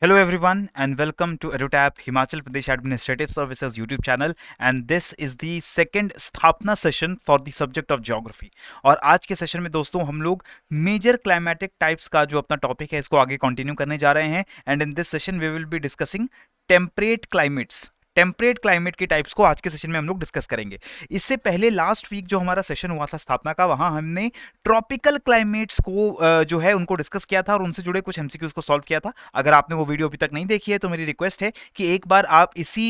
Hello everyone and welcome to EduTap Himachal Pradesh Administrative Services YouTube channel and this is the second स्थापना session for the subject of geography. और आज के session में दोस्तों हम लोग मेजर क्लाइमेटिक टाइप्स का जो अपना टॉपिक है इसको आगे कंटिन्यू करने जा रहे हैं and in this session we will be discussing temperate climate के टाइप्स को आज के सेशन में हम लोग डिस्कस करेंगे। इससे पहले लास्ट वीक जो हमारा सेशन हुआ था स्थापना का, वहां हमने ट्रॉपिकल क्लाइमेट्स को जो है उनको डिस्कस किया था और उनसे जुड़े कुछ एमसीक्यूज को सॉल्व किया था। अगर आपने वो वीडियो अभी तक नहीं देखी है तो मेरी रिक्वेस्ट है कि एक बार आप इसी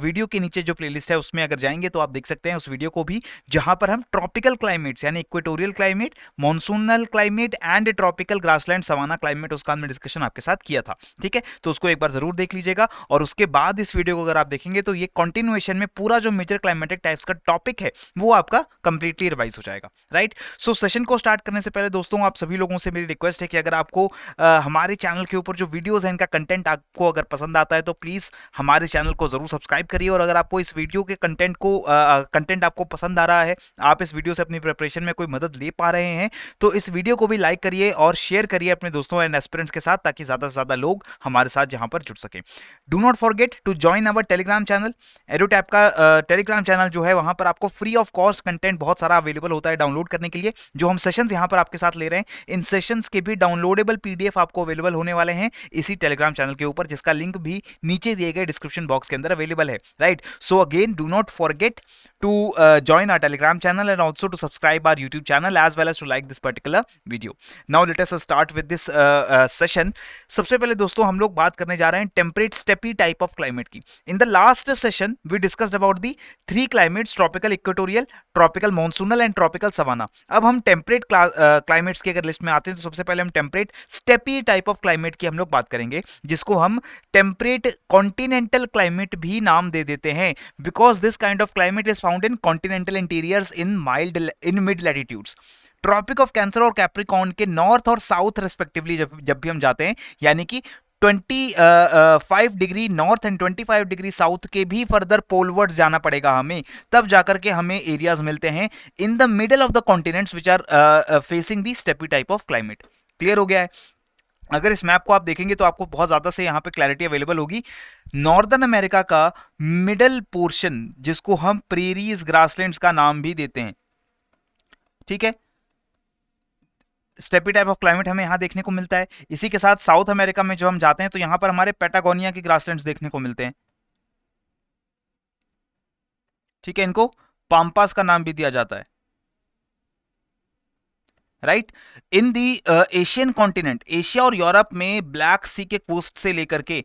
वीडियो के नीचे जो प्लेलिस्ट है उसमें अगर जाएंगे तो आप देख सकते हैं उस वीडियो को भी, जहां पर हम ट्रॉपिकल क्लाइमेट्स यानी equatorial climate, monsoonal climate and tropical grassland savanna climate उसका हमने डिस्कशन आपके साथ किया था। ठीक है, तो उसको एक बार जरूर देख लीजिएगा और उसके बाद इस वीडियो को अगर आप देखेंगे तो ये कंटिन्यूएशन में पूरा जो मेजर क्लाइमेटिक टाइप्स का टॉपिक है वो आपका कंप्लीटली रिवाइज हो जाएगा। राइट, सो सेशन को स्टार्ट करने से पहले दोस्तों आप सभी लोगों से मेरी रिक्वेस्ट है कि अगर आपको हमारे चैनल के ऊपर जो वीडियोस हैं इनका कंटेंट आपको अगर पसंद आता है तो प्लीज हमारे चैनल को जरूर सब्सक्राइब करिए। और अगर आपको इस वीडियो के कंटेंट आपको पसंद आ रहा है, आप इस वीडियो से अपनी प्रिपरेशन में कोई मदद ले पा रहे हैं, तो इस वीडियो को भी लाइक करिए और शेयर करिए अपने दोस्तों एंड एस्पिरेंट्स के साथ, ताकि ज्यादा से ज्यादा लोग हमारे साथ यहां पर जुड़ सकें। Do not forget to join our Telegram channel. Edutap का टेलीग्राम चैनल जो है वहां पर आपको फ्री ऑफ कॉस्ट कंटेंट बहुत सारा अवेलेबल होता है डाउनलोड करने के लिए। जो हम सेशंस यहां पर आपके साथ ले रहे हैं, इन सेशंस के भी डाउनलोडेबल पीडीएफ आपको अवेलेबल होने वाले हैं इसी टेलीग्राम चैनल के ऊपर, जिसका लिंक भी नीचे दिए गए डिस्क्रिप्शन बॉक्स के अंदर अवेलेबल है। Right, so again do not forget to join our telegram channel and also to subscribe our YouTube channel as well as to like this particular video. Now let us start with this session. सबसे पहले दोस्तों हम लोग बात करने जा रहे हैं temperate steppe type of climate की। In the last session we discussed about the three climates, tropical equatorial, tropical monsoonal and tropical savanna. अब हम टेम्परेट क्लाइमेट्स की अगर लिस्ट में आते हैं तो सबसे पहले हम temperate steppe type of climate की हम लोग बात करेंगे, जिसको हम टेम्परेट कॉन्टिनेंटल क्लाइमेट भी नाम दे देते हैं, because this kind of climate is found in continental interiors in mid latitudes. Tropic of cancer और कैप्रिकॉर्न के नॉर्थ और साउथ रेस्पेक्टिवली जब भी हम जाते हैं, यानी कि 25 degree north and 25 degree south के भी फर्दर पोलवर्ड्स जाना पड़ेगा हमें, तब जाकर के हमें एरियाज मिलते हैं in the middle of the continents which are facing the steppe type of climate. Clear हो गया है? अगर इस मैप को आप देखेंगे तो आपको बहुत ज्यादा से यहां पे क्लैरिटी अवेलेबल होगी। नॉर्दर्न अमेरिका का मिडल पोर्शन, जिसको हम प्रेरीज ग्रासलैंड्स का नाम भी देते हैं, ठीक है, स्टेपी टाइप ऑफ क्लाइमेट हमें यहां देखने को मिलता है। इसी के साथ साउथ अमेरिका में जब हम जाते हैं तो यहां पर हमारे पैटागोनिया के ग्रासलैंड्स देखने को मिलते हैं। ठीक है, इनको पाम्पास का नाम भी दिया जाता है। राइट, इन दी एशियन कॉन्टिनेंट, एशिया और यूरोप में ब्लैक सी के कोस्ट से लेकर के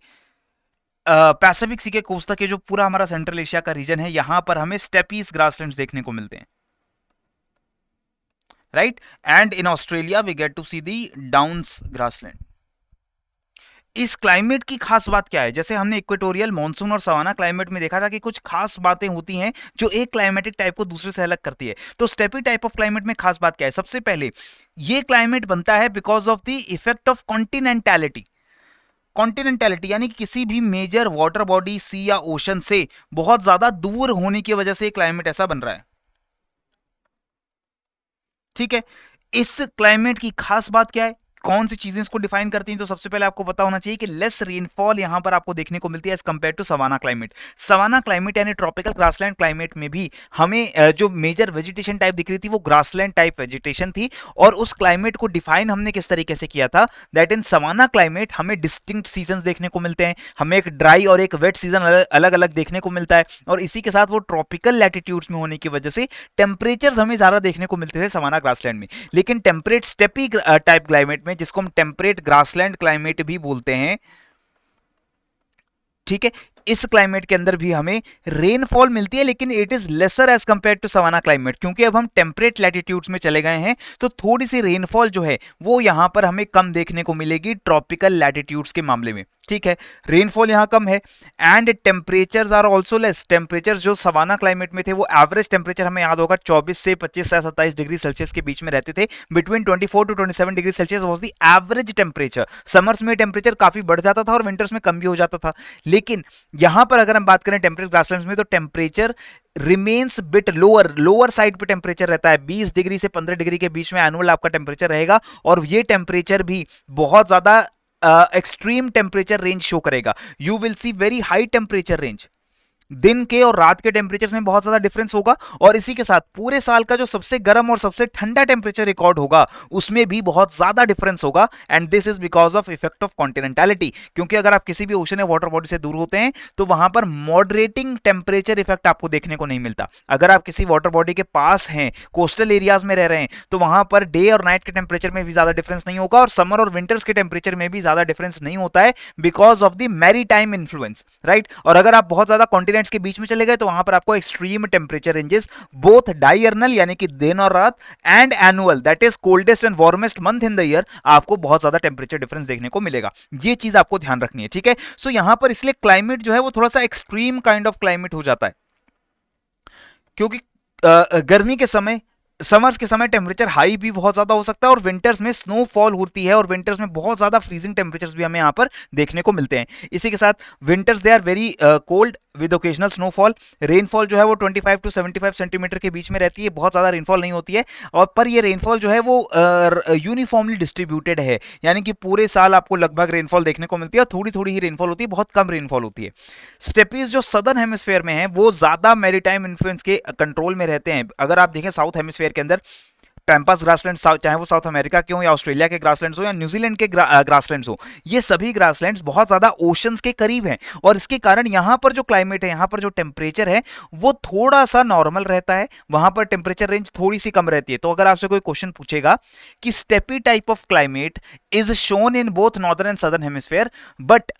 पैसिफिक सी के कोस्ट तक, ये जो पूरा हमारा सेंट्रल एशिया का रीजन है, यहां पर हमें स्टेपीज ग्रासलैंड्स देखने को मिलते हैं। Right, and in Australia we get to see the downs grassland. इस क्लाइमेट की खास बात क्या है? जैसे हमने इक्वेटोरियल, मॉनसून और सवाना क्लाइमेट में देखा था कि कुछ खास बातें होती हैं जो एक क्लाइमेटिक टाइप को दूसरे से अलग करती है। तो स्टेपी टाइप ऑफ क्लाइमेट में खास बात क्या है? सबसे पहले ये क्लाइमेट बनता है because of the effect of continentality. Continentality यानी कि किसी भी मेजर वाटर बॉडी, सी या ओशन से बहुत ज्यादा दूर होने की वजह से क्लाइमेट ऐसा बन रहा है। ठीक है, इस क्लाइमेट की खास बात क्या है, कौन सी चीजें इसको डिफाइन करती हैं? तो सबसे पहले आपको पता होना चाहिए कि लेस रेनफॉल यहां पर आपको देखने को मिलती है as compare to savanna climate. Savanna climate यानी ट्रॉपिकल ग्रासलैंड क्लाइमेट में भी हमें जो मेजर वेजिटेशन टाइप दिख रही थी वो ग्रासलैंड टाइप वेजिटेशन थी। और उस क्लाइमेट को डिफाइन हमने किस तरीके से किया था, दैट इन सवाना क्लाइमेट हमें डिस्टिंक्ट सीजन देखने को मिलते हैं, हमें एक ड्राई और एक वेट सीजन अलग अलग देखने को मिलता है। और इसी के साथ वो ट्रॉपिकल लैटिट्यूड्स में होने की वजह से टेम्परेचर हमें ज्यादा देखने को मिलते थे सवाना ग्रासलैंड में। लेकिन टेम्परेट स्टेपी टाइप क्लाइमेट में, जिसको हम टेम्परेट ग्रासलैंड क्लाइमेट भी बोलते हैं, ठीक है, इस क्लाइमेट के अंदर भी हमें रेनफॉल मिलती है, लेकिन it is lesser as compare to savanna climate. क्योंकि अब हम टेम्परेट लैटिट्यूड्स में चले गए हैं तो थोड़ी सी रेनफॉल जो है वो यहां पर हमें कम देखने को मिलेगी ट्रॉपिकल लैटिट्यूड्स के मामले में। ठीक है, रेनफॉल यहां कम है and temperatures are also less. Temperature जो सवाना क्लाइमेट में थे वो एवरेज टेम्परेचर हमें याद होगा 24 से 25 से 27 डिग्री सेल्सियस के बीच में रहते थे। Between 24 to 27 degree Celsius was the average temperature. Summers में टेम्परेचर काफी बढ़ जाता था और विंटर्स में कम भी हो जाता था। लेकिन यहां पर अगर हम बात करें टेम्परेट ग्रासलैंड्स में तो temperature remains bit lower side पे टेम्परेचर रहता है। 20 डिग्री से 15 डिग्री के बीच में एनुअल आपका टेम्परेचर रहेगा और ये टेम्परेचर भी बहुत ज्यादा एक्सट्रीम टेम्परेचर रेंज शो करेगा। You will C very high temperature range, दिन के और रात के टेम्परेचर में बहुत ज्यादा डिफरेंस होगा, और इसी के साथ पूरे साल का जो सबसे गर्म और सबसे ठंडा टेम्परेचर रिकॉर्ड होगा उसमें भी बहुत ज्यादा डिफरेंस होगा। And this is because of effect of continentality, क्योंकि अगर आप किसी भी ओशन या वाटर बॉडी से दूर होते हैं तो वहां पर मॉडरेटिंग टेम्परेचर इफेक्ट आपको देखने को नहीं मिलता। अगर आप किसी वाटर बॉडी के पास हैं, कोस्टल एरियाज में रह रहे हैं, तो वहां पर डे और नाइट के टेम्परेचर में भी ज्यादा डिफरेंस नहीं होगा, और समर और विंटर्स के टेम्परेचर में भी ज्यादा डिफरेंस नहीं होता है, because of the maritime influence, right. और अगर आप बहुत ज्यादा कॉन्टिनेंट्स के बीच में चले गए तो वहां पर आपको extreme temperature ranges both diurnal यानी कि दिन और रात, and annual that is coldest and warmest month in the year, आपको बहुत ज्यादा टेम्परेचर डिफरेंस देखने को मिलेगा। ये चीज आपको ध्यान रखनी है, ठीक है। सो यहां पर इसलिए क्लाइमेट जो है वो थोड़ा सा एक्सट्रीम काइंड ऑफ क्लाइमेट हो जाता है, क्योंकि गर्मी के समय, समर्स के समय टेम्परेचर हाई भी बहुत ज्यादा हो सकता है, और विंटर्स में स्नोफॉल होती है, और विंटर्स में बहुत ज्यादा फ्रीजिंग टेम्परेचर्स भी हमें यहाँ पर देखने को मिलते हैं। इसी के साथ winters they are very cold with occasional snowfall. Rainfall जो है वो 25 टू 75 सेंटीमीटर के बीच में रहती है, बहुत ज्यादा रेनफॉल नहीं होती है, और पर ये रेनफॉल जो है वो यूनिफॉर्मली डिस्ट्रीब्यूटेड है, यानी कि पूरे साल आपको लगभग रेनफॉल देखने को मिलती है, थोड़ी थोड़ी ही रेनफॉल होती है, बहुत कम रेनफॉल होती है। स्टेपीज जो सदर्न हेमिस्फेयर में है वो ज्यादा मैरीटाइम इन्फ्लुएंस के कंट्रोल में रहते हैं। अगर आप देखें साउथ हेमिस्फेयर के अंदर पैम्पास ग्रासलैंड, चाहे वो साउथ अमेरिका के हो या ऑस्ट्रेलिया के ग्रासलैंड्स हो या न्यूजीलैंड के ग्रासलैंड्स हो, ये सभी ग्रासलैंड्स बहुत ज्यादा ओशंस के करीब हैं, और इसके कारण यहां पर जो क्लाइमेट है, यहां पर जो टेम्परेचर है वो थोड़ा सा नॉर्मल रहता है, वहां पर टेम्परेचर रेंज थोड़ी सी कम रहती है। तो अगर आपसे कोई क्वेश्चन पूछेगा कि steppe type of climate is shown in both northern and southern hemisphere, but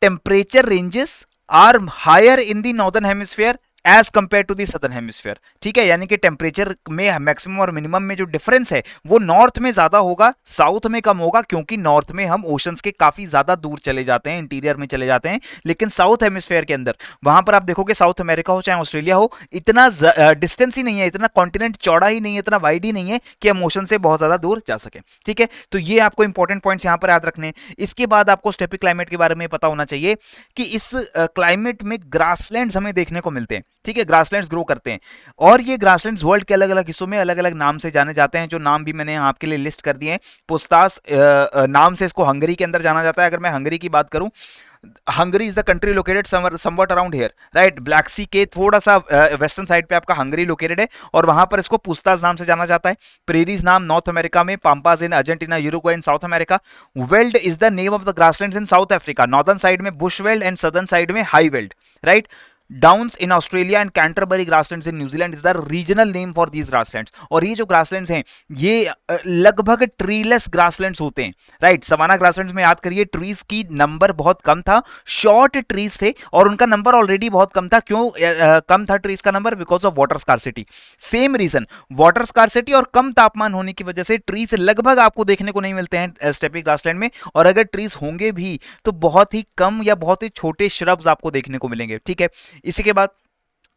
temperature ranges are higher in the northern hemisphere as compare to the southern hemisphere, ठीक है। यानी कि टेम्परेचर में मैक्सिमम और मिनिमम में जो डिफरेंस है वो नॉर्थ में ज्यादा होगा, साउथ में कम होगा, क्योंकि नॉर्थ में हम ओशंस के काफी ज्यादा दूर चले जाते हैं, इंटीरियर में चले जाते हैं। लेकिन साउथ हेमिस्फेयर के अंदर, वहां पर आप देखोगे साउथ अमेरिका हो चाहे ऑस्ट्रेलिया हो, इतना डिस्टेंस ही नहीं है, इतना कॉन्टिनेंट चौड़ा ही नहीं है, इतना वाइड ही नहीं है कि हम ओशन से बहुत ज्यादा दूर जा सके, ठीक है। तो ये आपको इंपॉर्टेंट पॉइंट्स यहां पर याद रखने। इसके बाद आपको स्टेपी क्लाइमेट के बारे में पता होना चाहिए कि इस क्लाइमेट में ग्रासलैंड्स हमें देखने को मिलते हैं, ठीक है। ग्रासलैंड्स ग्रो करते हैं, और ये ग्रासलैंड्स वर्ल्ड के अलग अलग हिस्सों में अलग अलग नाम से जाने जाते हैं, जो नाम भी मैंने यहाँ आपके लिए लिस्ट कर दिए हैं। पुस्तास नाम से इसको हंगरी के अंदर जाना जाता है। अगर मैं हंगरी की बात करूं, Hungary is the country located somewhat around here, right. Black Sea के थोड़ा सा वेस्टर्न साइड पे आपका हंगरी लोकेटेड है, और वहां पर इसको पुस्तास नाम से जाना जाता है। प्रेरीज नाम नॉर्थ अमेरिका में, Pampas in Argentina, Uruguay in south America. Weld is the name of the grasslands in south Africa, northern side में Bush weld and southern side में high weld, right. Downs in Australia and Canterbury grasslands in New Zealand is the regional name for these grasslands. और ये जो grasslands हैं ये लगभग treeless grasslands होते हैं, राइट। सवाना ग्रासलैंड्स में याद करिए ट्रीज की नंबर बहुत कम था, शॉर्ट ट्रीज थे, और उनका नंबर ऑलरेडी बहुत कम था। क्यों कम था ट्रीज का number? Because of water scarcity. Same reason, water scarcity और कम तापमान होने की वजह से ट्रीज लगभग आपको देखने को नहीं मिलते हैं स्टेपी ग्रासलैंड में, और अगर ट्रीज होंगे भी तो बहुत ही कम या बहुत ही छोटे श्रब्स आपको देखने को मिलेंगे, ठीक है। इसी के बाद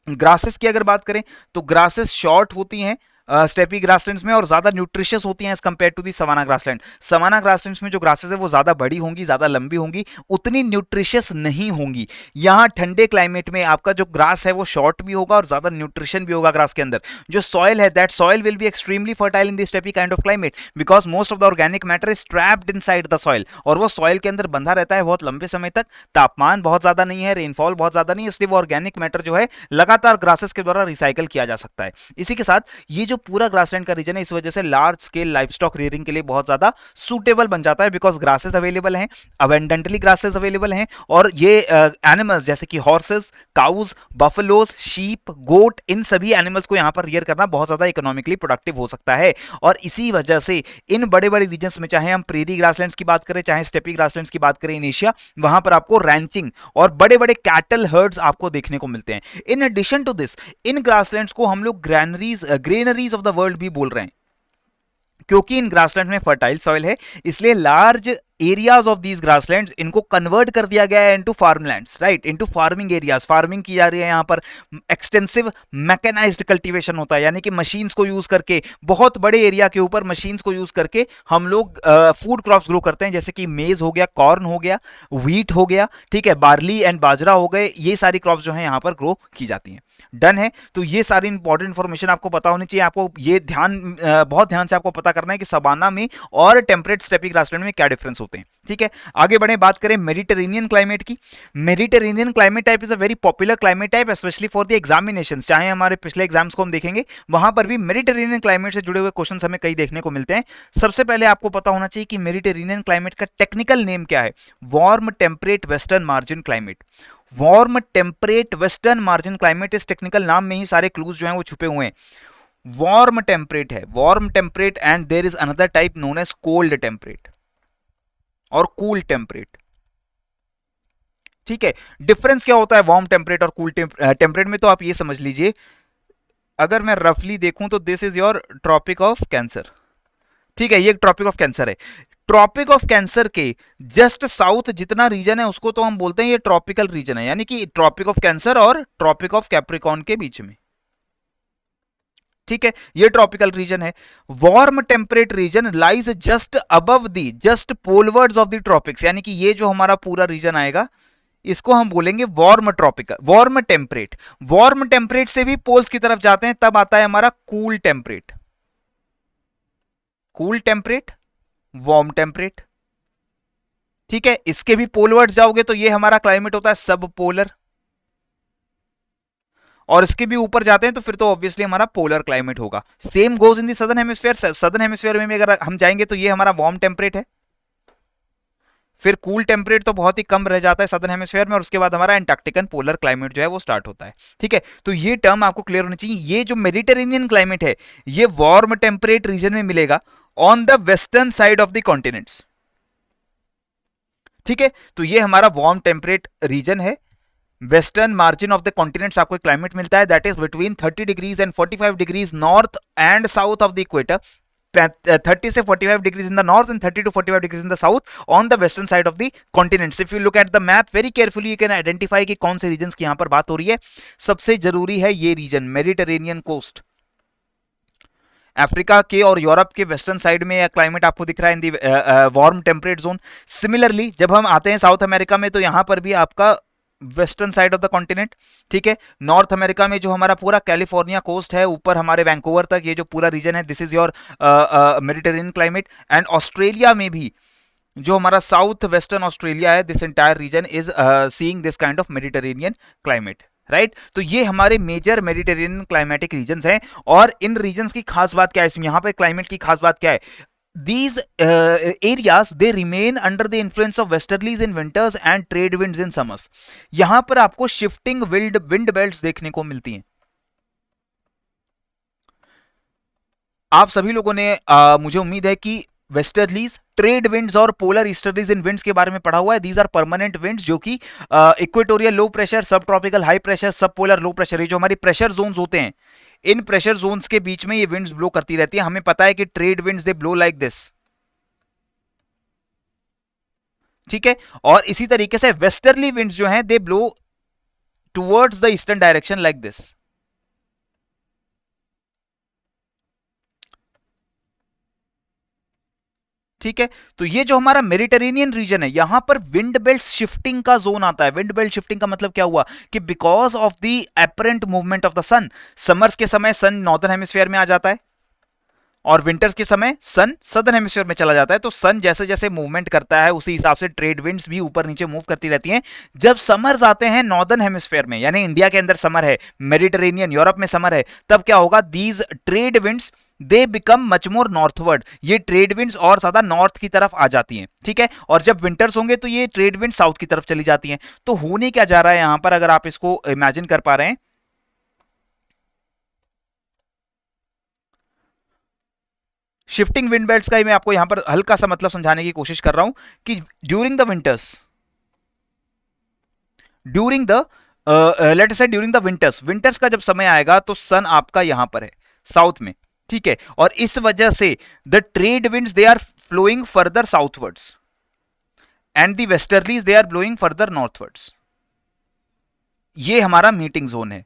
ग्रासेस की अगर बात करें तो ग्रासेस शॉर्ट होती हैं स्टेपी ग्रासलैंड्स में, और ज्यादा न्यूट्रिशियस होती हैं as compare to the savanna grassland. Savanna grasslands में जो ग्रासेस है वो ज्यादा बड़ी होंगी, ज्यादा लंबी होंगी, उतनी न्यूट्रिशियस नहीं होंगी। यहाँ ठंडे क्लाइमेट में आपका जो ग्रास है वो शॉर्ट भी होगा और ज्यादा न्यूट्रिशन भी होगा ग्रास के अंदर। जो सॉइल है that soil will be extremely fertile in the steppe kind of climate, because most of the organic matter is trapped inside the soil, और वो सॉइल के अंदर बंधा रहता है बहुत लंबे समय तक। तापमान बहुत ज्यादा नहीं है, रेनफॉल बहुत ज्यादा नहीं है, इसलिए वो ऑर्गेनिक मैटर जो है लगातार ग्रासेस के द्वारा रिसाइकल किया जा सकता है। इसी के साथ ये जो पूरा ग्रासलैंड का रीजन है, इस वजह से लार्ज स्केल लाइवस्टॉक रियरिंग के लिए बहुत ज्यादा सूटेबल बन जाता है, बिकॉज ग्रासेस अवेलेबल हैं, अबेंडेंटली ग्रासेस अवेलेबल हैं, और ये एनिमल्स जैसे कि हॉर्सेस, काउज, बफलोज, शीप, गोट, इन सभी एनिमल्स को यहां पर रियर करना बहुत ज्यादा इकोनॉमिकली प्रोडक्टिव हो सकता है। और इसी वजह से इन बड़े बड़े रीजन्स में, चाहे हम प्रेरी ग्रासलैंड्स की बात करें, चाहे स्टेपी ग्रासलैंड्स की बात करें इन एशिया, वहां पर आपको रैंचिंग और बड़े बड़े कैटल हर्ड्स आपको देखने को मिलते हैं। इन एडिशन टू दिस, इन ग्रासलैंड्स को हम लोग ग्रेनरीज ऑफ द वर्ल्ड भी बोल रहे हैं, क्योंकि इन ग्रासलैंड में फर्टाइल सॉइल है, इसलिए large areas of these grasslands इनको कन्वर्ट कर दिया गया है into farmlands, right, into farming areas. Farming की जा रही है यहाँ पर, एक्सटेंसिव मैकेनाइज्ड कल्टीवेशन होता है, यानी कि मशीन्स को यूज करके, बहुत बड़े एरिया के ऊपर मशीन्स को यूज करके हम लोग फूड क्रॉप्स ग्रो करते हैं, जैसे कि मेज हो गया, कॉर्न हो गया, व्हीट हो गया, ठीक है, बार्ली एंड बाजरा हो गए, ये सारी क्रॉप्स जो है यहाँ पर ग्रो की जाती हैं। डन है। तो ये सारी इंपॉर्टेंट इंफॉर्मेशन आपको पता होनी चाहिए। आपको ये बहुत ध्यान से आपको पता करना है कि सवाना में और टेम्परेट स्टेपी ग्रासलैंड में क्या डिफरेंस होता है। होते हैं। ठीक है, आगे बढ़े, बात करें मेडिटेरेनियन क्लाइमेट की। Mediterranean climate type is a very popular climate type specially for the examinations. चाहे हमारे पिछले एग्जाम्स को हम देखेंगे, वहां पर भी मेडिटेरेनियन क्लाइमेट से जुड़े हुए क्वेश्चंस हमें कई देखने को मिलते हैं। सबसे पहले आपको पता होना चाहिए कि मेडिटेरेनियन क्लाइमेट का टेक्निकल नेम क्या है। Warm temperate western margin climate. Warm temperate western margin climate, इस टेक्निकल नाम में ही सारे क्लूज जो हैं वो छुपे हुए हैं। वार्म टेम्परेट है, warm temperate, and there is another type known as cold temperate और कूल टेम्परेट। ठीक है, डिफरेंस क्या होता है वार्म टेम्परेट और कूल टेम्परेट में, तो आप ये समझ लीजिए, अगर मैं रफली देखूं तो this is your Tropic of Cancer. ठीक है, ये ट्रॉपिक ऑफ कैंसर है। ट्रॉपिक ऑफ कैंसर के जस्ट साउथ जितना रीजन है उसको तो हम बोलते हैं ये ट्रॉपिकल रीजन है, यानी कि ट्रॉपिक ऑफ कैंसर और ट्रॉपिक ऑफ कैप्रिकॉर्न के बीच में। ठीक है, ये ट्रॉपिकल रीजन है। Warm temperate region lies just above the, just polewards of the tropics, यानी कि ये जो हमारा पूरा रीजन आएगा इसको हम बोलेंगे warm tropical, warm temperate. Warm temperate से भी पोल्स की तरफ जाते हैं, तब आता है हमारा cool temperate. Cool temperate, warm temperate. ठीक है, इसके भी पोलवर्ड्स जाओगे तो ये हमारा क्लाइमेट होता है सब पोलर, और इसके भी ऊपर जाते हैं तो फिर तो ऑब्वियसली हमारा पोलर क्लाइमेट होगा। Same goes in the southern hemisphere. Southern hemisphere में भी अगर हम जाएंगे तो ये हमारा वार्म टेम्परेट है, फिर कूल टेम्परेट तो बहुत ही कम रह जाता है सदर्न हेमिस्फीयर में, और उसके बाद हमारा एंटार्क्टिकन पोलर क्लाइमेट जो है वो स्टार्ट होता है। ठीक है, तो ये टर्म आपको क्लियर होनी चाहिए। ये जो मेडिटेरेनियन क्लाइमेट है ये वार्म टेम्परेट रीजन में मिलेगा on the western side of the continents. ठीक है, तो ये हमारा वार्म टेम्परेट रीजन है। Western margin of the continents आपको क्लाइमेट मिलता है that is between 30 degrees and 45 degrees north and south of the equator. 30 से 45 degrees in the north and 30 to 45 degrees in the south on the western side of the continents. If you look at the map very carefully, you can identify कि कौन से regions की यहाँ पर बात हो रही है। सबसे जरूरी है ये region, मेडिटेरेनियन कोस्ट। अफ्रीका के और यूरोप के वेस्टर्न साइड में क्लाइमेट आपको दिख रहा है इन दी वार्म टेम्परेट जोन। सिमिलरली जब हम आते हैं साउथ अमेरिका में तो यहां पर भी आपका western side of the continent. ठीक है, नॉर्थ अमेरिका में जो हमारा पूरा कैलिफोर्निया कोस्ट है ऊपर हमारे वैंकूवर तक, ये जो पूरा रीजन है this is your Mediterranean climate. And Australia में भी जो हमारा साउथ वेस्टर्न ऑस्ट्रेलिया है, this entire reason is seeing this kind of Mediterranean climate. Right, तो ये हमारे मेजर मेडिटेरेनियन क्लाइमेटिक रीजन्स हैं। और इन रीजन्स की खास बात क्या है, इसमें यहाँ पे क्लाइमेट की खास बात क्या है, these areas they remain under the influence of westerlies in winters and trade winds in summers। यहां पर आपको शिफ्टिंग विंड बेल्ट्स देखने को मिलती हैं। आप सभी लोगों ने मुझे उम्मीद है कि वेस्टर्लीज, ट्रेड विंड्स और पोलर ईस्टर्लीज इन विंड्स के बारे में पढ़ा हुआ है। दीज आर परमानेंट विंड्स जो कि equatorial low pressure, sub tropical high pressure, सब पोलर लो प्रेशर, ये जो हमारी प्रेशर जोन्स होते हैं, इन प्रेशर जोन्स के बीच में ये विंड्स ब्लो करती रहती है। हमें पता है कि trade winds they blow like this. ठीक है, और इसी तरीके से वेस्टर्ली विंड्स जो हैं they blow towards the eastern direction like this. ठीक है, तो ये जो हमारा मेडिटेरेनियन रीजन है यहां पर विंड बेल्ट शिफ्टिंग का जोन आता है। विंड बेल्ट शिफ्टिंग का मतलब क्या हुआ कि because of the apparent movement of the sun, summers के समय सन नॉर्दर्न हेमिस्फीयर में आ जाता है और विंटर्स के समय सन सदर्न हेमिस्फीयर में चला जाता है। तो सन जैसे जैसे मूवमेंट करता है उसी हिसाब से ट्रेड विंड्स भी ऊपर नीचे मूव करती रहती हैं। जब समर्स आते हैं नॉर्दर्न हेमिस्फीयर में, यानी इंडिया के अंदर समर है, मेडिटेरेनियन यूरोप में समर है, तब क्या होगा, these trade winds they become much more northward. ये ट्रेड विंड्स और ज्यादा नॉर्थ की तरफ आ जाती हैं। ठीक है, और जब विंटर्स होंगे तो ये ट्रेड विंड साउथ की तरफ चली जाती हैं। तो होने क्या जा रहा है यहां पर, अगर आप इसको इमेजिन कर पा रहे हैं, शिफ्टिंग विंड बेल्ट्स का ही मैं आपको यहां पर हल्का सा मतलब समझाने की कोशिश कर रहा हूं कि during the winters, during the late से ड्यूरिंग द विंटर्स, विंटर्स का जब समय आएगा तो सन आपका यहां पर है साउथ में। ठीक है, और इस वजह से the trade winds they are flowing further southwards and the westerlies they are blowing further northwards. ये हमारा मीटिंग जोन है।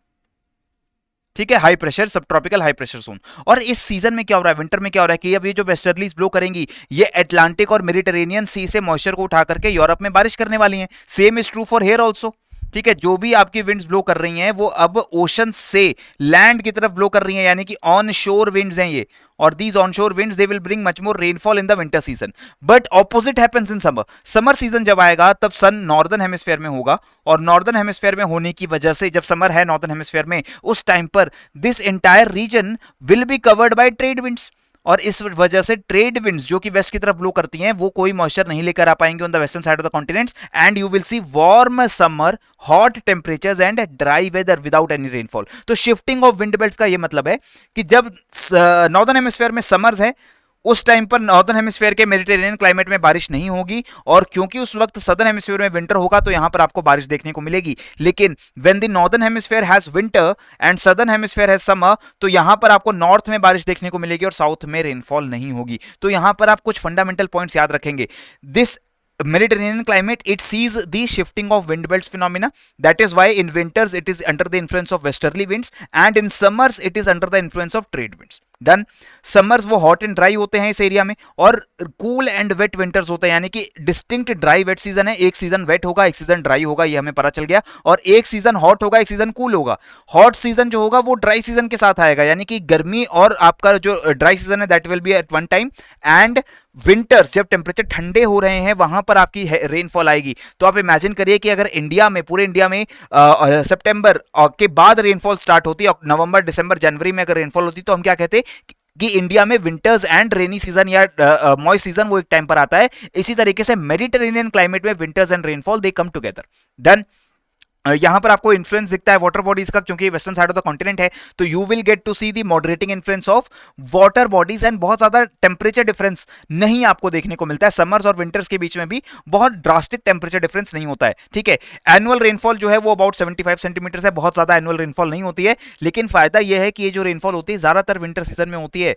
ठीक है, high pressure, sub tropical high pressure zone. और इस सीजन में क्या हो रहा है, विंटर में क्या हो रहा है कि अब ये जो वेस्टर्लीज ब्लो करेंगी ये अटलांटिक और मेडिटेरेनियन सी से मॉइस्चर को उठा करके यूरोप में बारिश करने वाली हैं। Same is true for here also. ठीक है, जो भी आपकी विंड्स ब्लो कर रही हैं वो अब ओशन से लैंड की तरफ ब्लो कर रही हैं, यानी कि ऑन शोर विंड्स हैं ये, और these onshore winds they will bring much more rainfall in the winter season, but opposite happens in summer. Summer season जब आएगा तब सन नॉर्दर्न हेमिस्फेयर में होगा, और नॉर्दर्न हेमिस्फेयर में होने की वजह से, जब समर है नॉर्दर्न हेमिस्फेयर में, उस टाइम पर this entire reason will be covered by trade winds, और इस वजह से ट्रेड विंड्स जो कि वेस्ट की तरफ ब्लो करती हैं वो कोई मॉइस्चर नहीं लेकर आ पाएंगे on the western side of the continents, and you will see warm summer, hot temperatures and dry weather without any rainfall. तो शिफ्टिंग ऑफ विंड बेल्ट्स का ये मतलब है कि जब नॉर्दर्न हेमिस्फेयर में समर्स है उस टाइम पर नॉर्दर्न हेमिस्फेयर के मेडिटेरेनियन क्लाइमेट में बारिश नहीं होगी, और क्योंकि उस वक्त सदर्न हेमिस्फेयर में विंटर होगा तो यहां पर आपको बारिश देखने को मिलेगी। लेकिन when the northern hemisphere has winter and southern hemisphere has summer, तो यहां पर आपको नॉर्थ में बारिश देखने को मिलेगी और साउथ में रेनफॉल नहीं होगी। तो यहां पर आप कुछ फंडामेंटल पॉइंट्स याद रखेंगे। This Mediterranean climate, it sees the shifting of wind belts phenomena. That is why in winters it is under the influence of westerly winds, and in summers it is under the influence of trade winds. Done. Summers वो hot and dry होते हैं इस area में, और cool and wait winters होते हैं, यानी कि डिस्टिंक्ट ड्राई वेट सीजन है, एक सीजन वेट होगा एक सीजन ड्राई होगा, ये हमें पता चल गया, और एक सीजन हॉट होगा एक सीजन कूल होगा। हॉट सीजन जो होगा वो ड्राई सीजन के साथ आएगा, यानी कि गर्मी, और आपका जो ड्राई सीजन है that will be at one time, and winters जब टेम्परेचर ठंडे हो रहे हैं वहां पर आपकी रेनफॉल आएगी। तो आप इमेजिन करिए कि अगर इंडिया में, पूरे इंडिया में सितंबर के बाद रेनफॉल स्टार्ट होती है, नवंबर दिसंबर जनवरी में अगर रेनफॉल होती तो हम क्या कहते कि इंडिया में विंटर्स एंड रेनी सीजन या मॉइस्ट सीजन वो एक टाइम पर आता है। इसी तरीके से मेडिटेरेनियन क्लाइमेट में winters and rainfall they come together. Done. यहां पर आपको इन्फ्लुएंस दिखता है वाटर बॉडीज का, क्योंकि western side of the continent है, तो you will get to see the moderating influence of water bodies, and बहुत ज्यादा टेम्परेचर डिफरेंस नहीं आपको देखने को मिलता है। समर्स और विंटर्स के बीच में भी बहुत ड्रास्टिक टेम्परेचर डिफरेंस नहीं होता है। ठीक है, एनुअल रेनफॉल जो है वो अबाउट 75 सेंटीमीटर है, बहुत ज्यादा एनुअल रेनफॉल नहीं होती है, लेकिन फायदा यह है कि ये जो रेनफॉल होती है ज्यादातर विंटर सीजन में होती है,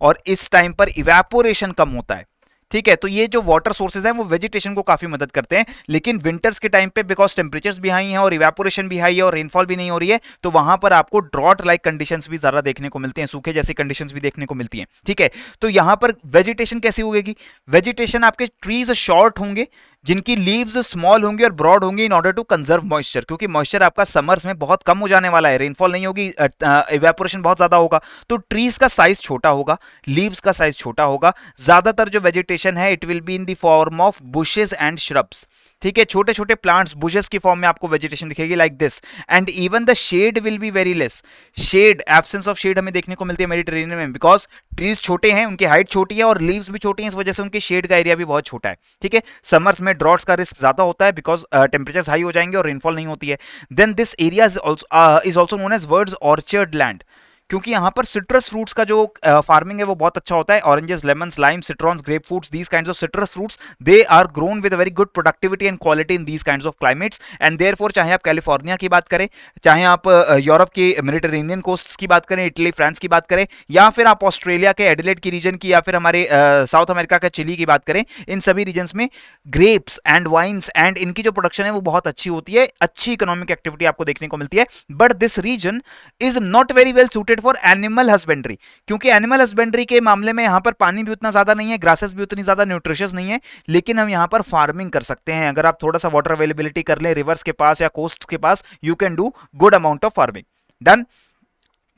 और इस टाइम पर इवेपोरेशन कम होता है। ठीक है, तो ये जो वाटर सोर्सेज हैं वो वेजिटेशन को काफी मदद करते हैं, लेकिन विंटर्स के टाइम पे बिकॉज टेम्परेचर्स भी हाई हैं और इवेपोरेशन भी हाई है और रेनफॉल भी नहीं हो रही है, तो वहां पर आपको ड्रॉट लाइक कंडीशंस भी ज्यादा देखने को मिलती हैं, सूखे जैसी कंडीशंस भी देखने को मिलती हैं। ठीक है, तो यहां पर वेजिटेशन कैसी होगी? वेजिटेशन आपके ट्रीज शॉर्ट होंगे जिनकी लीव्स स्मॉल होंगी और ब्रॉड होंगी in order to conserve moisture, क्योंकि मॉइस्चर आपका समर्स में बहुत कम हो जाने वाला है, रेनफॉल नहीं होगी, इवेपोरेशन बहुत ज्यादा होगा, तो ट्रीज का साइज छोटा होगा, लीव्स का साइज छोटा होगा। ज्यादातर जो वेजिटेशन है it will be in the form of bushes and shrubs. ठीक है, छोटे छोटे प्लांट्स बुशेस की फॉर्म में आपको वेजिटेशन दिखेगी like this, and even the shade will be very less. Shade, absence of shade हमें देखने को मिलती है मेडिटेरेनियन में, बिकॉज ट्रीज छोटे हैं, उनकी हाइट छोटी है और लीव्स भी छोटी हैं, इस वजह से उनके शेड का एरिया भी बहुत छोटा है। ठीक है, समर्स में ड्रॉट्स का रिस्क ज्यादा होता है बिकॉज टेम्परेचर हाई हो जाएंगे और रेनफॉल नहीं होती है। Then this area is also known as world's orchard land, क्योंकि यहां पर सिट्रस फ्रूट्स का जो फार्मिंग है वो बहुत अच्छा होता है। Oranges, lemons, lime, citrons, grape fruits, these kinds of citrus fruits they are grown with a very good productivity and quality in these kinds of climates, and therefore चाहे आप कैलिफोर्निया की बात करें, चाहे आप यूरोप के मेडिटेरेनियन कोस्ट की बात करें, इटली, फ्रांस की बात करें, या फिर आप ऑस्ट्रेलिया के एडिलेड की रीजन की, या फिर हमारे साउथ अमेरिका के चिली की बात करें, इन सभी रीजन में ग्रेप्स एंड वाइन्स एंड इनकी जो प्रोडक्शन है वो बहुत अच्छी होती है, अच्छी इकोनॉमिक एक्टिविटी आपको देखने को मिलती है। But this region is not very well suited for animal husbandry, क्योंकि एनिमल हस्बेंड्री के मामले में यहां पर पानी भी उतना ज्यादा नहीं है, ग्रासेस भी उतनी ज्यादा न्यूट्रिशियस नहीं है, लेकिन हम यहां पर फार्मिंग कर सकते हैं। अगर आप थोड़ा सा वाटर अवेलेबिलिटी कर ले रिवर्स के पास या कोस्ट के पास, you can do good amount of farming. Done.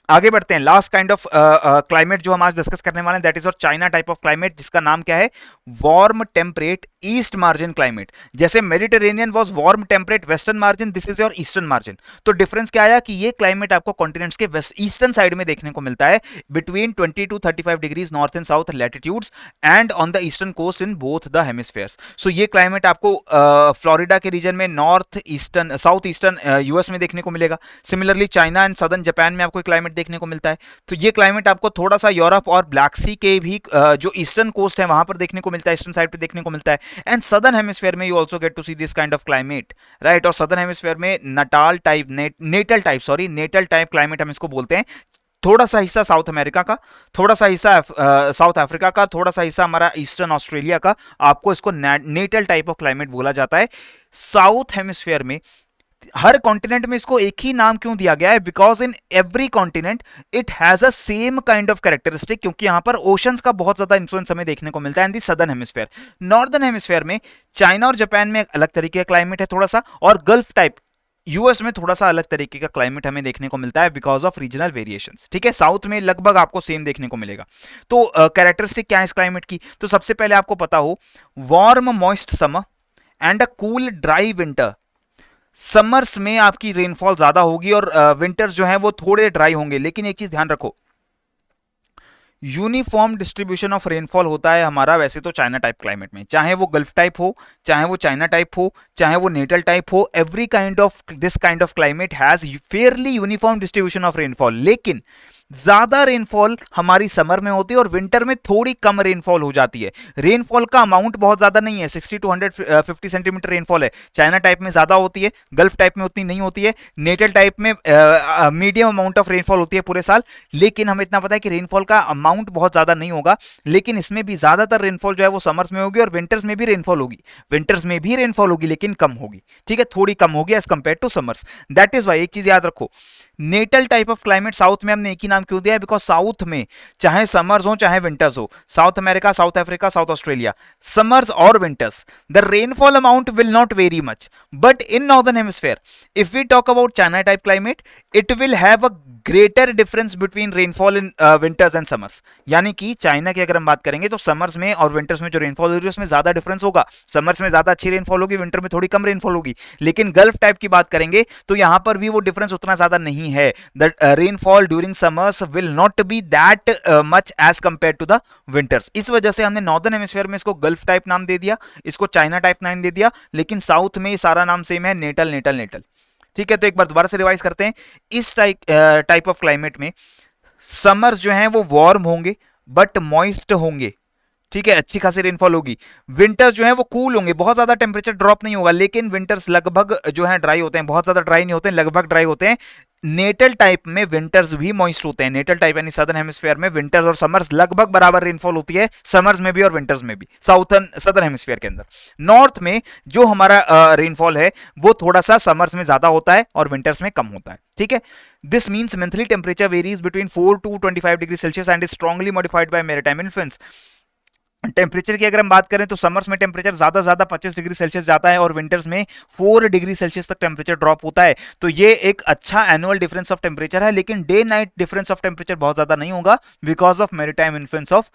आगे बढ़ते हैं, लास्ट काइंड ऑफ क्लाइमेट जो हम आज डिस्कस करने वाले हैं दैट इज और चाइना टाइप ऑफ क्लाइमेट, जिसका नाम क्या है? Warm temperate east margin climate. जैसे Mediterranean was warm temperate western margin, this is your eastern margin. तो डिफरेंस क्या आया कि ये क्लाइमेट आपको कॉन्टिनेंट्स के वेस्ट ईस्टर्न साइड में देखने को मिलता है, between 20 to 35 degrees north and south latitudes and on the eastern coast in both the hemispheres. So ये क्लाइमेट आपको फ्लोरिडा के रीजन में, north eastern, south eastern US में देखने को मिलेगा। Similarly China and southern Japan में आपको क्लाइमेट देखने को मिलता है। तो ये क्लाइमेट आपको थोड़ा सा यूरोप और ब्लैक सी के भी जो ईस्टर्न कोस्ट है वहां पर देखने को मिलता है, ईस्टर्न साइड पे देखने को मिलता है। एंड सदर्न हेमिस्फीयर में you also get to see this kind of climate, right. और सदर्न हेमिस्फीयर में Natal type, Natal type climate हम इसको बोलते हैं। थोड़ा सा हिस्सा साउथ अमेरिका का, थोड़ा सा हिस्सा साउथ अफ्रीका का, थोड़ा सा हिस्सा हमारा ईस्टर्न ऑस्ट्रेलिया का, आपको इसको नेटल टाइप ऑफ क्लाइमेट बोला जाता है। साउथ हेमिस्फीयर में हर कॉन्टिनेंट में इसको एक ही नाम क्यों दिया गया है? Because in every continent it has a same kind of characteristic, क्योंकि यहां पर ओशंस का बहुत ज्यादा इन्फ्लुएंस हमें देखने को मिलता है इन दी सदर्न हेमिस्फीयर। नॉर्दर्न हेमिस्फीयर में चाइना और जापान में अलग तरीके का क्लाइमेट है थोड़ा सा, और गल्फ टाइप यूएस में थोड़ा सा अलग तरीके का क्लाइमेट हमें देखने को मिलता है बिकॉज ऑफ रीजनल वेरिएशंस, ठीक है। साउथ में लगभग आपको सेम देखने को मिलेगा। तो कैरेक्टरिस्टिक क्या है इस क्लाइमेट की, तो सबसे पहले आपको पता हो, warm moist summer and a cool dry winter. Summers में आपकी रेनफॉल ज्यादा होगी और विंटर्स जो है वो थोड़े ड्राई होंगे, लेकिन एक चीज ध्यान रखो, यूनिफॉर्म डिस्ट्रीब्यूशन ऑफ रेनफॉल होता है हमारा वैसे तो चाइना टाइप क्लाइमेट में, चाहे वो गल्फ टाइप हो, चाहे वो चाइना टाइप हो, चाहे वो नेटल टाइप हो, every kind of this kind of climate has Fairlie uniform distribution of rainfall. लेकिन ज्यादा रेनफॉल हमारी समर में होती है और विंटर में थोड़ी कम रेनफॉल हो जाती है। रेनफॉल का अमाउंट बहुत ज्यादा नहीं है, 60 to 150 सेंटीमीटर रेनफॉल है। चाइना टाइप में ज्यादा होती है, गल्फ टाइप में उतनी नहीं होती है, नेटल टाइप में मीडियम अमाउंट ऑफ रेनफॉल होती है पूरे साल। लेकिन हमें इतना पता है कि रेनफॉल का अमाउंट बहुत ज्यादा नहीं होगा, लेकिन इसमें भी ज्यादातर रेनफॉल जो है वो समर्स में होगी और विंटर्स में भी रेनफॉल होगी। विंटर्स में भी रेनफॉल होगी लेकिन कम होगी, ठीक है, थोड़ी कम होगी as compare to summers. That is why एक चीज याद रखो, Natal type of climate south में हमने एक ही नाम क्यों दिया है, बिकॉज साउथ में चाहे समर्स हो चाहे विंटर्स हो, South America, South Africa, South Australia, summers और winters, the rainfall amount will not very much. But in northern hemisphere if we talk about China type climate, it will have a greater difference between rainfall in winters and summers. यानी कि China की अगर हम बात करेंगे तो summers में और विंटर्स में जो रेनफॉल हो रही है उसमें ज्यादा डिफरेंस होगा। समर्स में ज्यादा अच्छी रेनफॉल होगी, विंटर में थोड़ी कम रेनफॉल होगी। लेकिन गल्फ टाइप की बात करेंगे तो यहां पर भी वो डिफरेंस उतना ज्यादा नहीं है। The rainfall during summers will not be that much as compare to the winters. इस वजह से हमने नॉर्दर्न हेमिस्फीयर में इसको गल्फ टाइप नाम दे दिया, इसको चाइना टाइप नाम दे दिया, लेकिन साउथ में सारा नाम सेम है, नेटल नेटल नेटल, ठीक है। तो एक बार दोबारा से रिवाइज करते हैं, इस टाइप ऑफ क्लाइमेट में समर्स जो हैं वो वार्म होंगे बट मॉइस्ट होंगे, ठीक है, अच्छी खासी रेनफॉल होगी। विंटर्स जो है वो कूल होंगे, बहुत ज्यादा टेम्परेचर ड्रॉप नहीं होगा, लेकिन विंटर्स लगभग जो है ड्राई होते हैं, बहुत ज्यादा ड्राई नहीं होते हैं, लगभग ड्राई होते हैं। नेटल टाइप में विंटर्स भी मॉइस्ट होते हैं, नेटल टाइप यानी सदर्न हेमिस्फीयर में विंटर्स और समर्स लगभग बराबर रेनफॉल होती है, समर्स में भी और विंटर्स में भी, साउथर्न सदर्न हेमिस्फीयर के अंदर। नॉर्थ में जो हमारा रेनफॉल है वो थोड़ा सा समर्स में ज्यादा होता है और विंटर्स में कम होता है, ठीक है। This means monthly temperature varies between 4 to 25 degree Celsius and is strongly modified by maritime influence. Temperature की अगर हम बात करें तो समर्स में टेम्परेचर ज्यादा 25 डिग्री सेल्सियस जाता है और विंटर्स में 4 डिग्री सेल्सियस तक टेम्परेचर ड्रॉप होता है। तो ये एक अच्छा एनुअल डिफरेंस ऑफ टेम्परेचर है, लेकिन day night difference of temperature बहुत ज्यादा नहीं होगा because of maritime influence of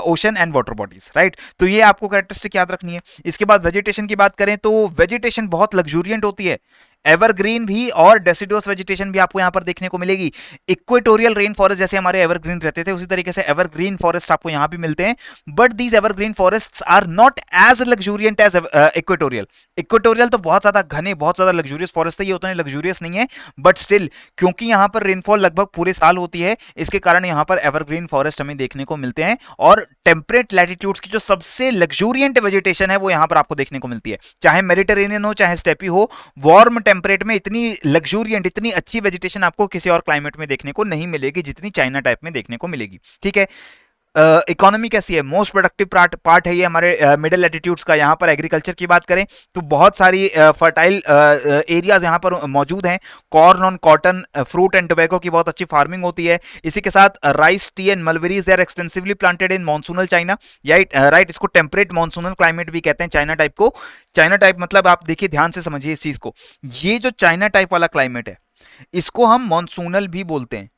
ocean and water bodies, right. तो ये आपको कैरेक्टरिस्टिक याद रखनी है। इसके बाद वेजिटेशन की बात करें तो वेजिटेशन बहुत लग्जूरियंट होती है, एवरग्रीन भी और डेसिडुअस वेजिटेशन भी आपको यहां पर देखने को मिलेगी। इक्वेटोरियल रेन फॉरेस्ट जैसे हमारे एवरग्रीन रहते थे उसी तरीके से एवरग्रीन फॉरेस्ट आपको यहां भी मिलते हैं, but these evergreen forests are not as luxuriant as equatorial. Equatorial तो बहुत ज्यादा घने, बहुत ज्यादा लग्जूरियस फॉरेस्ट है, ये उतने लग्जूरियस नहीं है, बट स्टिल क्योंकि यहां पर रेनफॉल लगभग पूरे साल होती है, इसके कारण यहां पर एवरग्रीन फॉरेस्ट हमें देखने को मिलते हैं। और टेम्परेट लैटिट्यूड्स की जो सबसे लग्जूरियंट वेजिटेशन है वो यहां पर आपको देखने को मिलती है, चाहे मेडिटेरेनियन हो चाहे स्टेपी हो, वार्म टेम्परेट में इतनी लग्जूरियंट, इतनी अच्छी वेजिटेशन आपको किसी और क्लाइमेट में देखने को नहीं मिलेगी जितनी चाइना टाइप में देखने को मिलेगी, ठीक है। इकोनॉमी कैसी है, मोस्ट प्रोडक्टिव पार्ट है ये हमारे मिडिल लैटिट्यूड्स का। यहाँ पर एग्रीकल्चर की बात करें तो बहुत सारी फर्टाइल एरियाज यहाँ पर मौजूद हैं, corn on cotton, fruit and tobacco की बहुत अच्छी फार्मिंग होती है। इसी के साथ rice, tea and mulberries they are extensively planted in monsoonal China, right. इसको टेम्परेट मॉनसूनल क्लाइमेट भी कहते हैं चाइना टाइप को। चाइना टाइप मतलब आप देखिए, ध्यान से समझिए इस चीज को, ये जो चाइना टाइप वाला क्लाइमेट है इसको हम मॉनसूनल भी बोलते हैं,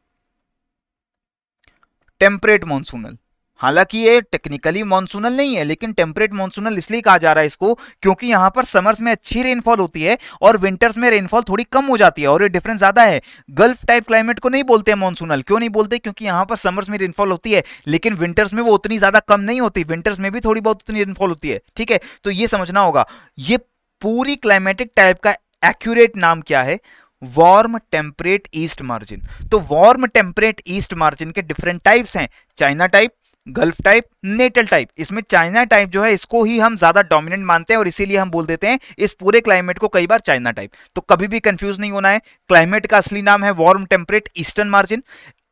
टेम्परेट मॉनसूनल। हालांकि ये टेक्निकली मॉनसूनल नहीं है, लेकिन टेम्परेट मॉनसूनल इसलिए कहा जा रहा है इसको क्योंकि यहां पर समर्स में अच्छी रेनफॉल होती है और विंटर्स में रेनफॉल थोड़ी कम हो जाती है और ये डिफरेंस ज्यादा है। गल्फ टाइप क्लाइमेट को नहीं बोलते हैं मॉनसूनल, क्यों नहीं बोलते, क्योंकि यहां पर समर्स में रेनफॉल होती है लेकिन विंटर्स में वो उतनी ज्यादा कम नहीं होती, विंटर्स में भी थोड़ी बहुत उतनी रेनफॉल होती है, ठीक है। तो ये समझना होगा, ये पूरी क्लाइमेटिक टाइप का एक्यूरेट नाम क्या है, वार्म टेम्परेट ईस्ट मार्जिन। तो वार्म टेम्परेट ईस्ट मार्जिन के डिफरेंट टाइप्स हैं, China type, Gulf type, Natal type. इसमें चाइना टाइप जो है इसको ही हम ज्यादा डोमिनेंट मानते हैं और इसीलिए हम बोल देते हैं इस पूरे क्लाइमेट को कई बार चाइना टाइप। तो कभी भी कंफ्यूज नहीं होना है, क्लाइमेट का असली नाम है warm temperate eastern margin.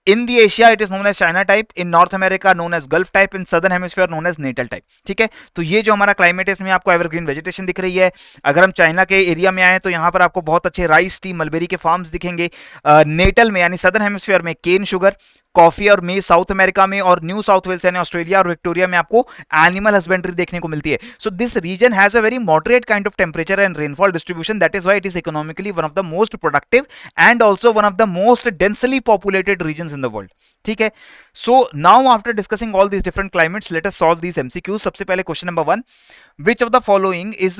In the Asia it is known as China type, in North America known as Gulf type, in Southern Hemisphere known as Natal type, ठीक है। तो ये जो हमारा क्लाइमेट है इसमें आपको एवरग्रीन वेजिटेशन दिख रही है। अगर हम चाइना के एरिया में आए तो यहाँ पर आपको बहुत अच्छे राइस, टी, मलबेरी के फार्म्स दिखेंगे। नेटल में यानी सदर्न हेमिस्फीयर में केन शुगर, कॉफी और मेज साउथ अमेरिका में, और न्यू साउथ वेल्स यानी ऑस्ट्रेलिया और विक्टोरिया में आपको एनिमल हस्बेंड्री देखने को मिलती है. So this region has a very moderate kind of temperature and rainfall distribution. That is why it is economically one of the most productive and also one of the most densely populated regions in the world. ठीक है. So now after discussing all these different climates, let us solve these MCQs. सबसे पहले question number 1, which of the following is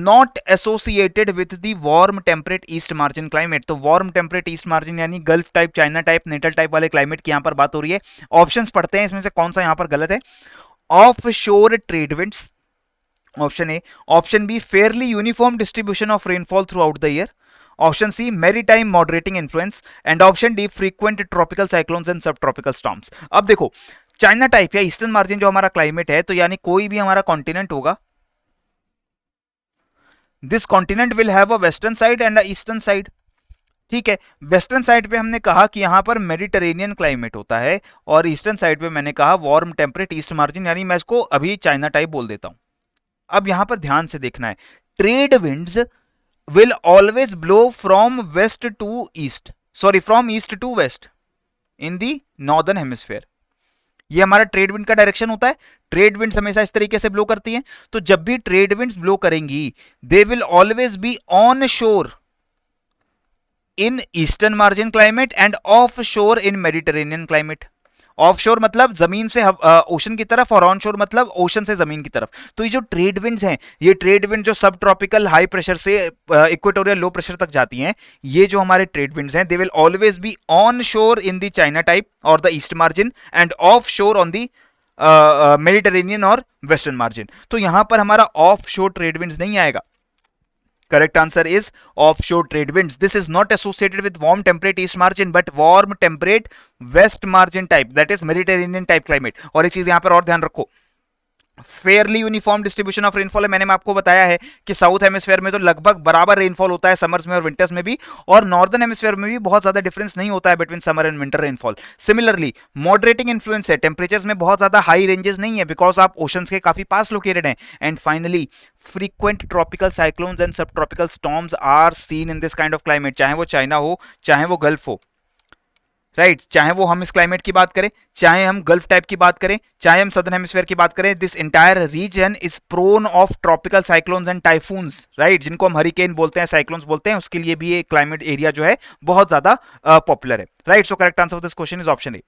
not associated with the warm temperate east margin climate. तो warm temperate east margin यानी Gulf type, China type, Natal type वाले climate की यहां पर बात हो रही है. ऑप्शंस पढ़ते हैं, इसमें से कौन सा यहां पर गलत है. Offshore trade winds, option A. Option B, fairly uniform distribution of rainfall throughout the year. Option C, maritime moderating influence. And option D, frequent tropical cyclones and sub tropical storms. अब देखो, China type या eastern margin जो हमारा climate है, तो यानी कोई भी हमारा कॉन्टिनेंट होगा, this continent will have a western side and a eastern side. ठीक है. वेस्टर्न साइड पे हमने कहा कि यहां पर मेडिटेरेनियन क्लाइमेट होता है, और ईस्टर्न साइड पे मैंने कहा वार्म टेम्परेट ईस्ट मार्जिन, यानी मैं इसको अभी चाइना टाइप बोल देता हूं. अब यहां पर ध्यान से देखना है, trade winds will always blow from west to east, sorry from east to west in the northern hemisphere. ये हमारा ट्रेड विंड का डायरेक्शन होता है. ट्रेड विंड्स हमेशा इस तरीके से ब्लो करती हैं. तो जब भी ट्रेड विंड्स ब्लो करेंगी, दे will always be on shore in eastern margin climate and off शोर इन मेडिटेरेनियन क्लाइमेट. ऑफ शोर मतलब जमीन से ओशन की तरफ, और ऑन शोर मतलब ओशन से जमीन की तरफ. तो ये जो ट्रेड विंड्स हैं, ये ट्रेड विंड जो सब ट्रॉपिकल हाई प्रेशर से इक्वेटोरियल लो प्रेशर तक जाती हैं, ये जो हमारे ट्रेड विंड्स हैं, they will always be on shore in the China type और the east margin and off shore on the Mediterranean और वेस्टर्न मार्जिन. तो यहां पर हमारा ऑफ शोर ट्रेड विंड्स नहीं आएगा. Correct answer is offshore trade winds. This is not associated with warm temperate east margin but warm temperate west margin type, that is Mediterranean type climate. और एक चीज यहां पर और ध्यान रखो, Fairlie uniform distribution of rainfall है. मैंने आपको बताया है कि साउथ हेमिस्फीयर में तो लगभग बराबर रेनफॉल होता है समर्स में और विंटर्स में भी, और नॉर्दर्न हेमिस्फीयर में भी बहुत ज्यादा डिफरेंस नहीं होता है between summer and winter rainfall. Similarly moderating influence है, टेम्परेचर्स में बहुत ज्यादा हाई रेंजेस नहीं है बिकॉज आप ओशंस के काफी पास लोकेटेड हैं. And finally frequent tropical cyclones and subtropical storms are seen in this kind of climate. चाहे वो चाइना हो, चाहे वो गल्फ हो, राइट चाहे वो हम इस क्लाइमेट की बात करें, चाहे हम गल्फ टाइप की बात करें, चाहे हम सदर्न हेमिस्फीयर की बात करें, this entire region is prone of tropical cyclones and typhoons, right जिनको हम हरिकेन बोलते हैं, साइक्लोन्स बोलते हैं. उसके लिए भी ये क्लाइमेट एरिया जो है बहुत ज्यादा पॉपुलर है. Right, so correct answer of this question is option A.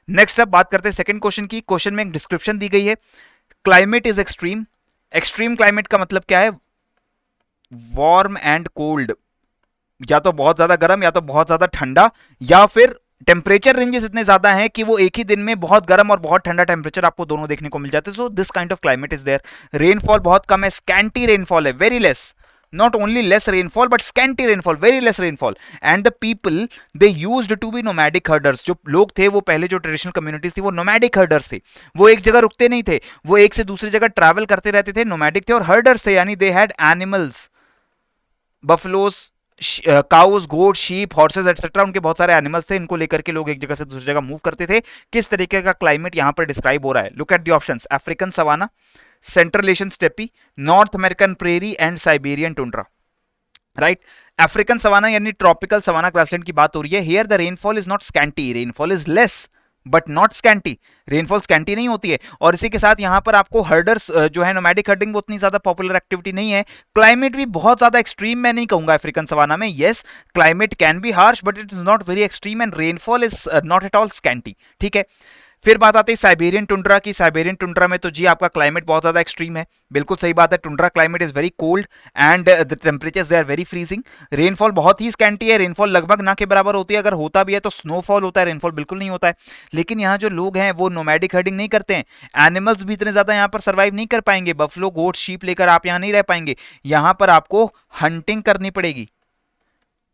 Next अब बात करते हैं सेकंड क्वेश्चन की. क्वेश्चन में एक डिस्क्रिप्शन दी गई है, climate is extreme. Extreme climate का मतलब क्या है? वार्म एंड कोल्ड, या तो बहुत ज्यादा गर्म या तो बहुत ज्यादा ठंडा, या फिर टेम्परेचर रेंजेस इतने ज्यादा हैं कि वो एक ही दिन में बहुत गर्म और बहुत ठंडा टेम्परेचर आपको दोनों देखने को मिल जाते हैं. So this kind of climate is there. Rainfall बहुत कम है, स्कैंटी रेनफॉल है, very less, not only less rainfall but scanty rainfall, very less rainfall. And the people they used to be nomadic herders. जो लोग थे वो पहले जो ट्रेडिशनल कम्युनिटीज थी वो nomadic herders थे, वो एक जगह रुकते नहीं थे, वो एक से दूसरी जगह ट्रैवल करते रहते थे, nomadic थे और herders थे, यानी they had animals, buffaloes, cows, goat, sheep, horses etcetera, उनके बहुत सारे एनिमल्स थे, इनको लेकर के लोग एक जगह से दूसरी जगह मूव करते थे. किस तरीके का क्लाइमेट यहां पर डिस्क्राइब हो रहा है? Look at the options, African savanna, central Asian steppe, North American prairie and Siberian tundra. Right, African savanna यानी ट्रॉपिकल सवाना ग्रासलैंड की बात हो रही है. Here the rainfall is not scanty, rainfall is less but not scanty. Rainfall scanty नहीं होती है. और इसी के साथ यहां पर आपको हर्डर्स जो है नोमैडिक हर्डिंग, वो उतनी ज्यादा पॉपुलर एक्टिविटी नहीं है. क्लाइमेट भी बहुत ज्यादा एक्सट्रीम मैं नहीं कहूंगा अफ्रीकन सवाना में. Yes, climate can be harsh but it is not very extreme and rainfall is not at all scanty. ठीक है. फिर बात आती है साइबेरियन टुंड्रा की. साइबेरियन टुंड्रा में तो जी आपका क्लाइमेट बहुत ज्यादा एक्सट्रीम है, बिल्कुल सही बात है. Tundra climate is very cold and the temperatures they are very freezing. Rainfall बहुत ही स्कैंटी है, रेनफॉल लगभग ना के बराबर होती है, अगर होता भी है तो स्नोफॉल होता है, रेनफॉल बिल्कुल नहीं होता है. लेकिन यहाँ जो लोग हैं वो नोमैडिक हर्डिंग नहीं करते हैं, एनिमल्स भी इतने ज्यादा यहाँ पर सर्वाइव नहीं कर पाएंगे. बफलो, गोट, शीप लेकर आप यहाँ नहीं रह पाएंगे, यहाँ पर आपको हंटिंग करनी पड़ेगी,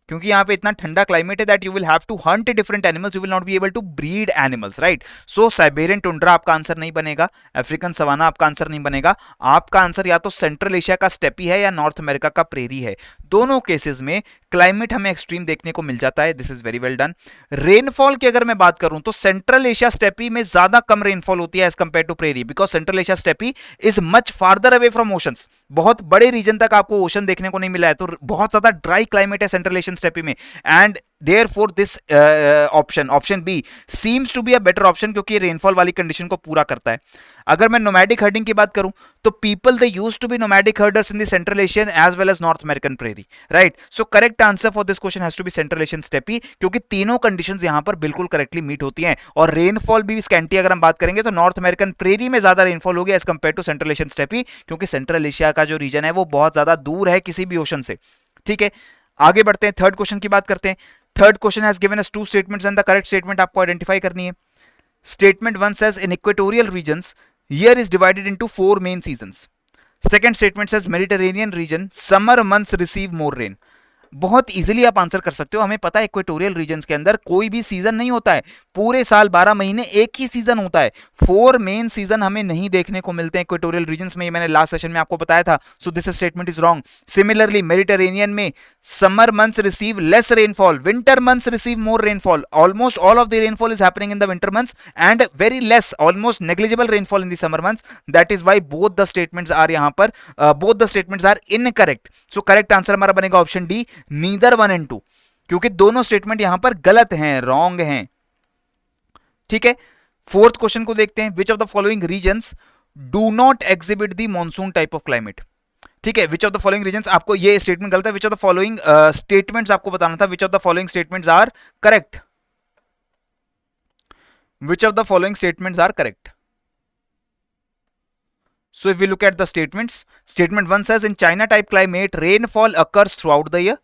क्योंकि यहाँ पे इतना ठंडा क्लाइमेट है that you will have to hunt different animals, you will not be able to breed animals. Right, so Siberian tundra आपका आंसर नहीं बनेगा, अफ्रीकन सवाना आपका आंसर नहीं बनेगा. आपका आंसर या तो सेंट्रल एशिया का स्टेपी है या नॉर्थ अमेरिका का प्रेरी है. दोनों केसेस में क्लाइमेट हमें एक्सट्रीम देखने को मिल जाता है. This is very well done. Rainfall की अगर मैं बात करूं तो सेंट्रल एशिया स्टेपी में ज्यादा कम रेनफॉल होती है as compare to prairie, because central Asia steppe is much farther away from oceans. बहुत बड़े रीजन तक आपको ओशन देखने को नहीं मिला है, तो बहुत ज्यादा ड्राई क्लाइमेट है सेंट्रल एशियन सेंट्रलेशन स्टेपी में, and therefore this option B seems to be a better option, क्योंकि ये रेनफॉल वाली कंडीशन को पूरा करता है। अगर मैं नोमैडिक हर्डिंग की बात करूं तो people they used to be nomadic herders in the central Asian as well as North American prairie, right. So correct answer for this question has to be central Asian steppe, क्योंकि तीनों conditions यहां पर बिल्कुल correctly meet होती हैं। और rainfall भी scanty अगर हम बात करेंगे तो नॉर्थ अमेरिकन प्रेरी में ज्यादा रेनफॉल होगी as compare to central Asian steppe, क्योंकि सेंट्रल एशिया का जो रीजन है वो बहुत ज्यादा दूर है किसी भी ओशन से, ठीक है। आगे बढ़ते हैं, थर्ड क्वेश्चन की बात करते हैं। Third question has given us two statements and the correct statement आपको आइडेंटिफाई करनी है। Statement 1 says in equatorial regions year is divided into 4 main seasons. Second statement says Mediterranean region summer months receive more rain. बहुत easily आप answer कर सकते हो, हमें पता है इक्वेटोरियल रीजन्स के अंदर कोई भी सीजन नहीं होता है, पूरे साल 12 महीने एक ही सीजन होता है। 4 मेन सीजन हमें नहीं देखने को मिलते हैं इक्वेटोरियल रीजन्स में, ये मैंने लास्ट सेशन में आपको बताया था। So this statement is wrong. Similarly Mediterranean में summer months receive less rainfall, winter months receive more rainfall, almost all of the rainfall is happening in the winter months and very less, almost negligible rainfall in the summer months. That is why both the statements are यहां पर both the statements are incorrect. So correct answer हमारा बनेगा option D, neither 1 and 2, क्योंकि दोनों statement यहां पर गलत हैं, रॉन्ग हैं, ठीक है। फोर्थ क्वेश्चन को देखते हैं। Which of the following regions do not exhibit the monsoon type of climate, ठीक है। Which of the following regions, आपको ये स्टेटमेंट गलत है, which of the following statements आपको बताना था, which of the following statements are correct, which of the following statements are correct. So if we look at the statements, statement 1 says in China type climate rainfall occurs throughout the year.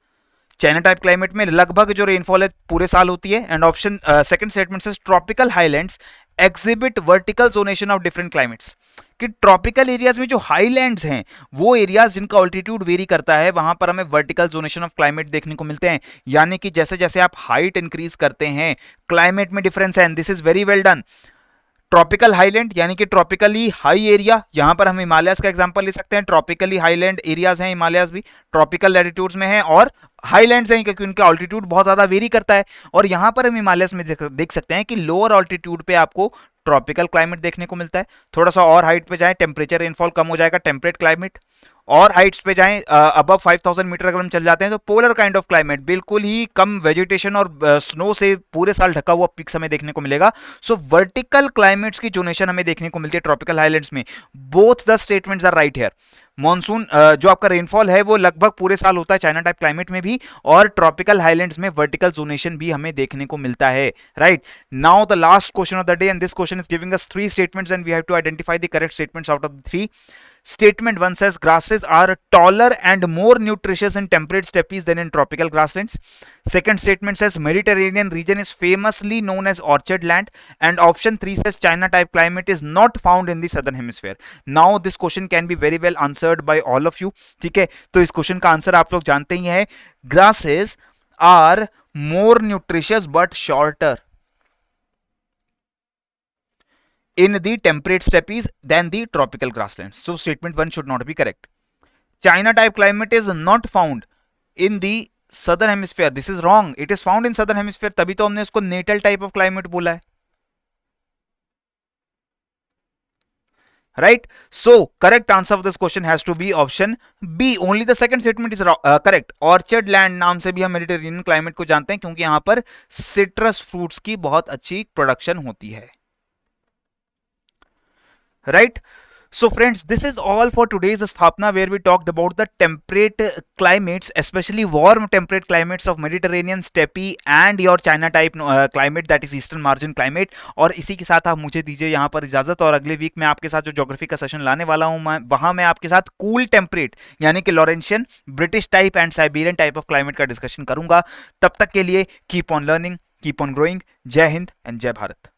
China type climate में लगभग जो rainfall है पूरे साल होती है। And option second statement से tropical highlands exhibit vertical zonation of different climates, कि ट्रॉपिकल एरियाज में जो हाईलैंड्स हैं वो एरियाज जिनका ऑल्टीट्यूड वेरी करता है वहां पर हमें वर्टिकल जोनेशन ऑफ क्लाइमेट देखने को मिलते हैं, यानी कि जैसे जैसे आप हाइट इंक्रीज करते हैं क्लाइमेट में डिफरेंस है। And this is very well done. Tropical highland यानी कि ट्रॉपिकली हाई एरिया, यहां पर हम हिमालयस का एग्जांपल ले सकते हैं। ट्रॉपिकली हाईलैंड एरियाज हैं, हिमालयस भी ट्रॉपिकल लैटिट्यूड्स में हैं और हाईलैंड्स हैं क्योंकि उनका ऑल्टीट्यूड बहुत ज्यादा वेरी करता है। और यहां पर हम हिमालयस में देख सकते हैं कि लोअर ऑल्टीट्यूड पे आपको ट्रॉपिकल क्लाइमेट देखने को मिलता है। थोड़ा सा और हाइट पे जाएं, टेम्परेचर रेनफॉल कम हो जाएगा, टेम्परेट क्लाइमेट। और हाइट्स पे जाएं, अबव 5000 मीटर अगर हम चल जाते हैं तो पोलर काइंड ऑफ क्लाइमेट, बिल्कुल ही कम वेजिटेशन और स्नो से पूरे साल ढका हुआ पिक्स हमें देखने को मिलेगा। सो वर्टिकल क्लाइमेट्स की जोनेशन हमें देखने को मिलती है ट्रॉपिकल हाईलैंड्स में। Both the statements are right here. Monsoon जो आपका रेनफॉल है वो लगभग पूरे साल होता है चाइना टाइप क्लाइमेट में भी, और ट्रॉपिकल हाईलैंड्स में वर्टिकल जोनेशन भी हमें देखने को मिलता है, right. Now the last question of the day, and this question is giving us 3 statements and we have to identify the correct statements out of the 3. Statement 1 says grasses are taller and more nutritious in temperate steppes than in tropical grasslands. Second statement says Mediterranean region is famously known as orchard land. And option 3 says China type climate is not found in the southern hemisphere. Now this question can be very well answered by all of you. ठीक है, तो इस question का answer आप लोग जानते ही हैं, grasses are more nutritious but shorter in the temperate steppes than the tropical grasslands. So statement 1 should not be correct. China type climate is not found in the southern hemisphere. This is wrong. It is found in southern hemisphere. तभी तो हमने उसको natal type of climate बोला है, right? So correct answer of this question has to be option B. Only the second statement is correct. Orchard land नाम से भी हम मेडिटेरेनियन क्लाइमेट को जानते हैं क्योंकि यहाँ पर सिट्रस फ्रूट्स की बहुत अच्छी प्रोडक्शन होती है, right? So friends, this is all for today's Sthapna, where we talked about the temperate climates, especially warm temperate climates of Mediterranean steppe and your China type climate, that is eastern margin climate. और इसी के साथ आप मुझे दीजिए यहाँ पर इजाजत, और अगले वीक मैं आपके साथ जो ज्योग्राफी का सेशन लाने वाला हूँ वहाँ मैं आपके साथ कूल टेम्परेट यानी कि Laurentian, British type and Siberian type of climate का डिस्कशन करूंगा। तब तक के लिए keep on learning, keep on growing. जय हिंद एंड जय भारत।